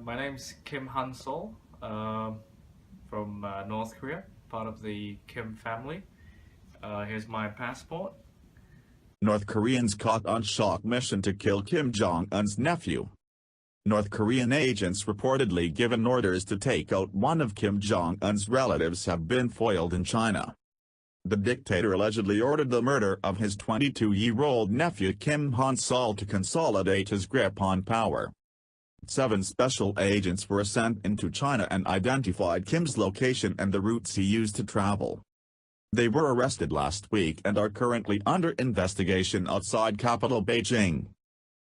My name's Kim Han-sol from North Korea, part of the Kim family. Here's my passport. North Koreans caught on shock mission to kill Kim Jong-un's nephew. North Korean agents reportedly given orders to take out one of Kim Jong-un's relatives have been foiled in China. The dictator allegedly ordered the murder of his 22-year-old nephew Kim Han-sol to consolidate his grip on power. 7 special agents were sent into China and identified Kim's location and the routes he used to travel. They were arrested last week and are currently under investigation outside capital Beijing.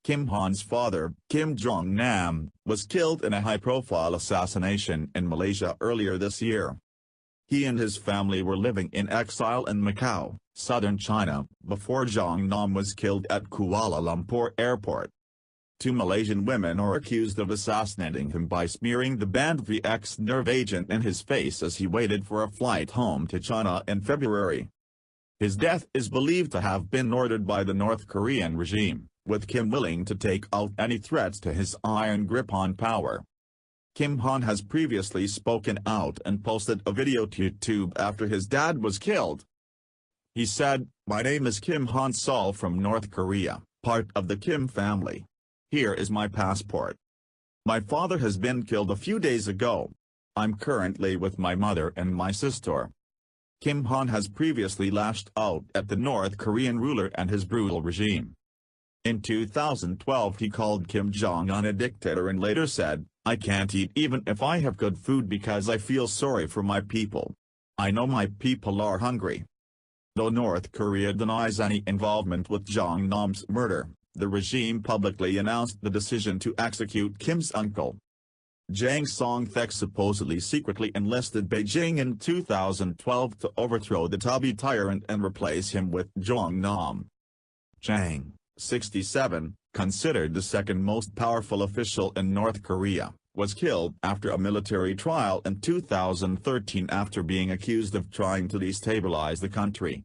Kim Han's father, Kim Jong-nam, was killed in a high-profile assassination in Malaysia earlier this year. He and his family were living in exile in Macau, southern China, before Jong-nam was killed at Kuala Lumpur airport. 2 Malaysian women are accused of assassinating him by smearing the BnTV X-nerve agent in his face as he waited for a flight home to China in February. His death is believed to have been ordered by the North Korean regime, with Kim willing to take out any threats to his iron grip on power. Kim Han has previously spoken out and posted a video to YouTube after his dad was killed. He said, "My name is Kim Han-sol from North Korea, part of the Kim family. Here is my passport. My father has been killed a few days ago. I'm currently with my mother and my sister." Kim Han has previously lashed out at the North Korean ruler and his brutal regime. In 2012 he called Kim Jong-un a dictator and later said, "I can't eat even if I have good food because I feel sorry for my people. I know my people are hungry." Though North Korea denies any involvement with Jong-nam's murder, the regime publicly announced the decision to execute Kim's uncle. Jang Song-thaek supposedly secretly enlisted Beijing in 2012 to overthrow the Tumbr tyrant and replace him with Jong-nam. Jang, 67, considered the second most powerful official in North Korea, was killed after a military trial in 2013 after being accused of trying to destabilize the country.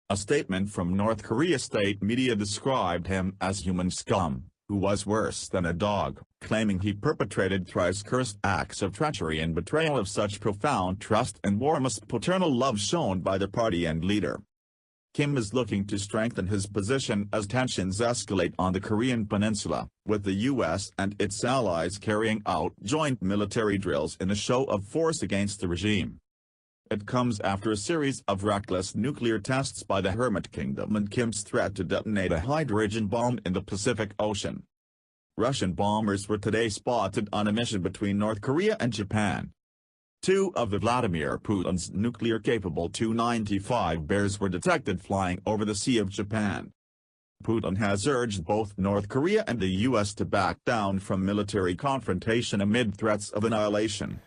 A statement from North Korea state media described him as human scum, who was worse than a dog, claiming he perpetrated thrice cursed acts of treachery and betrayal of such profound trust and warmest paternal love shown by the party and leader. Kim is looking to strengthen his position as tensions escalate on the Korean peninsula, with the U.S. and its allies carrying out joint military drills in a show of force against the regime. It comes after a series of reckless nuclear tests by the Hermit Kingdom and Kim's threat to detonate a hydrogen bomb in the Pacific Ocean. Russian bombers were today spotted on a mission between North Korea and Japan. 2 of the Vladimir Putin's nuclear-capable Tu-95 bears were detected flying over the Sea of Japan. Putin has urged both North Korea and the U.S. to back down from military confrontation amid threats of annihilation.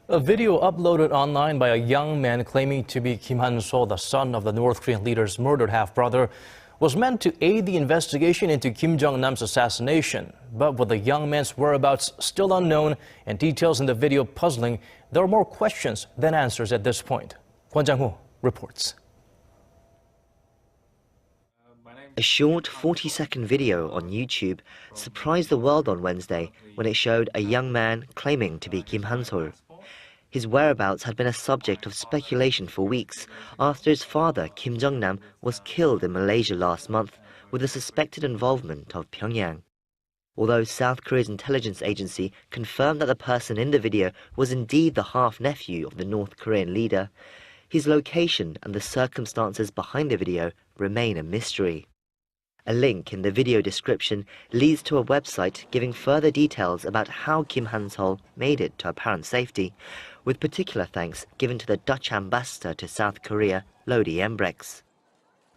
A video uploaded online by a young man claiming to be Kim Han-sol, the son of the North Korean leader's murdered half-brother, was meant to aid the investigation into Kim Jong-nam's assassination. But with the young man's whereabouts still unknown and details in the video puzzling, there are more questions than answers at this point. Kwon Jang-ho reports. A short 40-second video on YouTube surprised the world on Wednesday when it showed a young man claiming to be Kim Han-sol. His whereabouts had been a subject of speculation for weeks after his father, Kim Jong-nam, was killed in Malaysia last month with the suspected involvement of Pyongyang. Although South Korea's intelligence agency confirmed that the person in the video was indeed the half-nephew of the North Korean leader, his location and the circumstances behind the video remain a mystery. A link in the video description leads to a website giving further details about how Kim Han-sol made it to apparent safety, with particular thanks given to the Dutch ambassador to South Korea, 𝐊𝐢𝐦 𝐇𝐚𝐧-𝐬𝐿.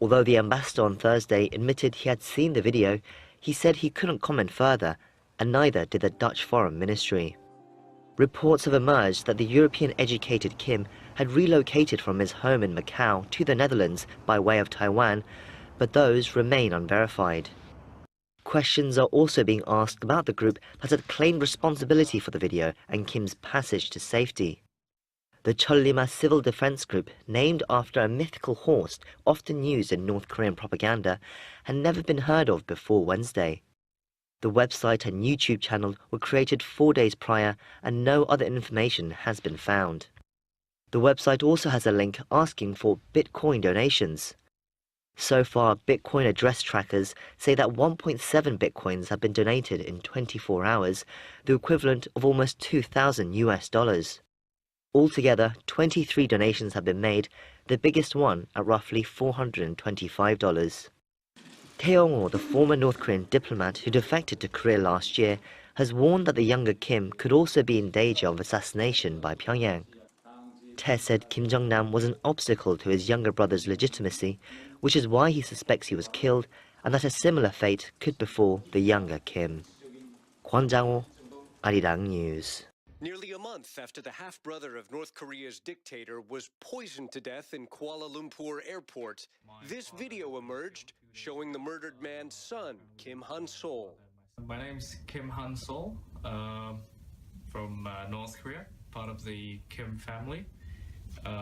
Although the ambassador on Thursday admitted he had seen the video, he said he couldn't comment further, and neither did the Dutch Foreign Ministry. Reports have emerged that the European-educated Kim had relocated from his home in Macau to the Netherlands by way of Taiwan, but those remain unverified. Questions are also being asked about the group that had claimed responsibility for the video and Kim's passage to safety. The Chollima Civil Defense Group, named after a mythical horse often used in North Korean propaganda, had never been heard of before Wednesday. The website and YouTube channel were created 4 days prior and no other information has been found. The website also has a link asking for Bitcoin donations. So far, Bitcoin address trackers say that 1.7 Bitcoins have been donated in 24 hours, the equivalent of almost $2,000. Altogether, 23 donations have been made, the biggest one at roughly $425. 𝐘𝐚𝐧, the former North Korean diplomat who defected to Korea last year, has warned that the younger Kim could also be in danger of assassination by Pyongyang. Tae said Kim Jong-nam was an obstacle to his younger brother's legitimacy, which is why he suspects he was killed, and that a similar fate could befall the younger Kim. Kwon Jang-ho, Arirang News. Nearly a month after the half-brother of North Korea's dictator was poisoned to death in Kuala Lumpur airport, this video emerged showing the murdered man's son, Kim Han-sol. My name's Kim Han-sol, from North Korea, part of the Kim family.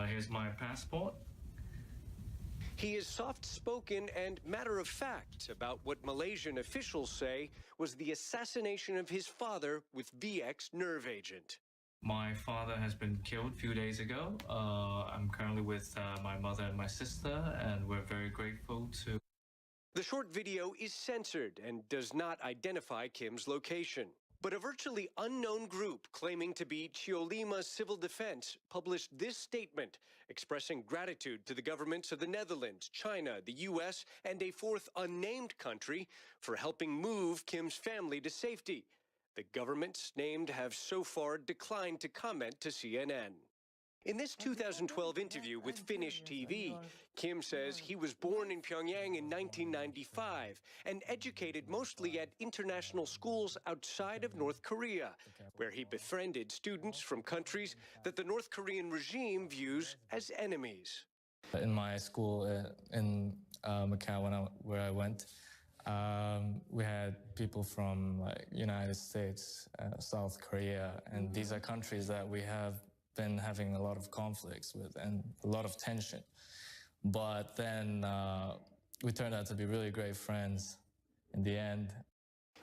Here's my passport. He is soft-spoken and matter-of-fact about what Malaysian officials say was the assassination of his father with VX nerve agent. My father has been killed a few days ago. I'm currently with my mother and my sister, and we're very grateful to... The short video is censored and does not identify Kim's location. But a virtually unknown group claiming to be 𝐊𝐢𝐦 Civil Defense published this statement expressing gratitude to the governments of the Netherlands, China, the US, and a fourth unnamed country for helping move Kim's family to safety. The governments named have so far declined to comment to CNN. In this 2012 interview with Finnish TV, Kim says he was born in Pyongyang in 1995 and educated mostly at international schools outside of North Korea, where he befriended students from countries that the North Korean regime views as enemies. In my school in Macau, where I went, we had people from United States, South Korea, and these are countries that we have been having a lot of conflicts with and a lot of tension. But then we turned out to be really great friends in the end.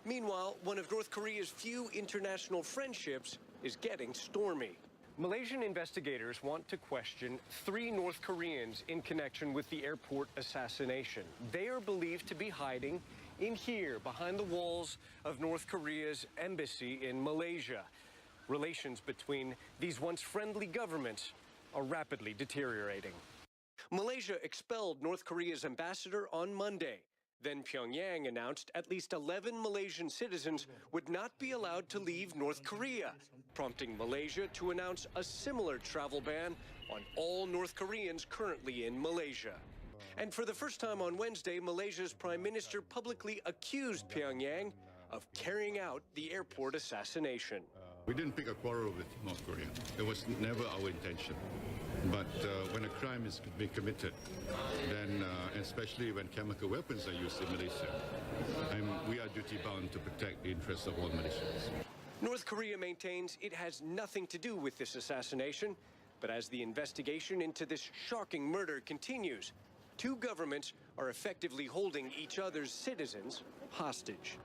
Meanwhile, one of North Korea's few international friendships is getting stormy. Malaysian investigators want to question 3 North Koreans in connection with the airport assassination. They are believed to be hiding in here, behind the walls of North Korea's embassy in Malaysia. Relations between these once friendly governments are rapidly deteriorating. Malaysia expelled North Korea's ambassador on Monday. Then Pyongyang announced at least 11 Malaysian citizens would not be allowed to leave North Korea, prompting Malaysia to announce a similar travel ban on all North Koreans currently in Malaysia. And for the first time on Wednesday, Malaysia's Prime Minister publicly accused Pyongyang of carrying out the airport assassination. We didn't pick a quarrel with North Korea. It was never our intention. But when a crime is being committed, then, especially when chemical weapons are used in Malaysia, we are duty-bound to protect the interests of all Malaysians. North Korea maintains it has nothing to do with this assassination, but as the investigation into this shocking murder continues, 2 governments are effectively holding each other's citizens hostage.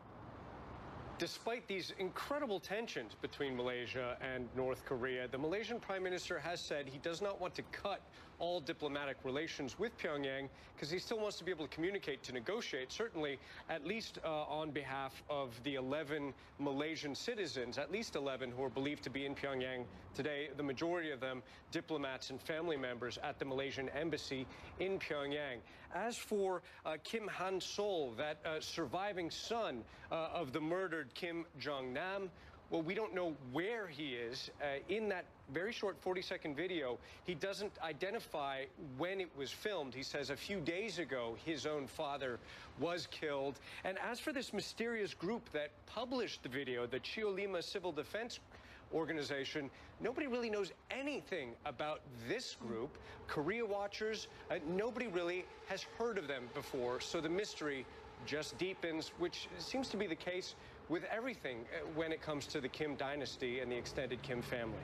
Despite these incredible tensions between Malaysia and North Korea, the Malaysian Prime Minister has said he does not want to cut all diplomatic relations with Pyongyang because he still wants to be able to communicate, to negotiate, certainly at least on behalf of the 11 Malaysian citizens, at least 11 who are believed to be in Pyongyang today, the majority of them diplomats and family members at the Malaysian embassy in Pyongyang. As for Kim Han-sol, that surviving son of the murdered Kim Jong-nam, well, we don't know where he is. In that very short 40-second video, he doesn't identify when it was filmed. He says a few days ago his own father was killed. And as for this mysterious group that published the video, the 𝐊𝐢𝐦 Civil Defense organization, nobody really knows anything about this group. Korea watchers, nobody really has heard of them before, so the mystery just deepens, which seems to be the case with everything when it comes to the Kim dynasty and the extended Kim family.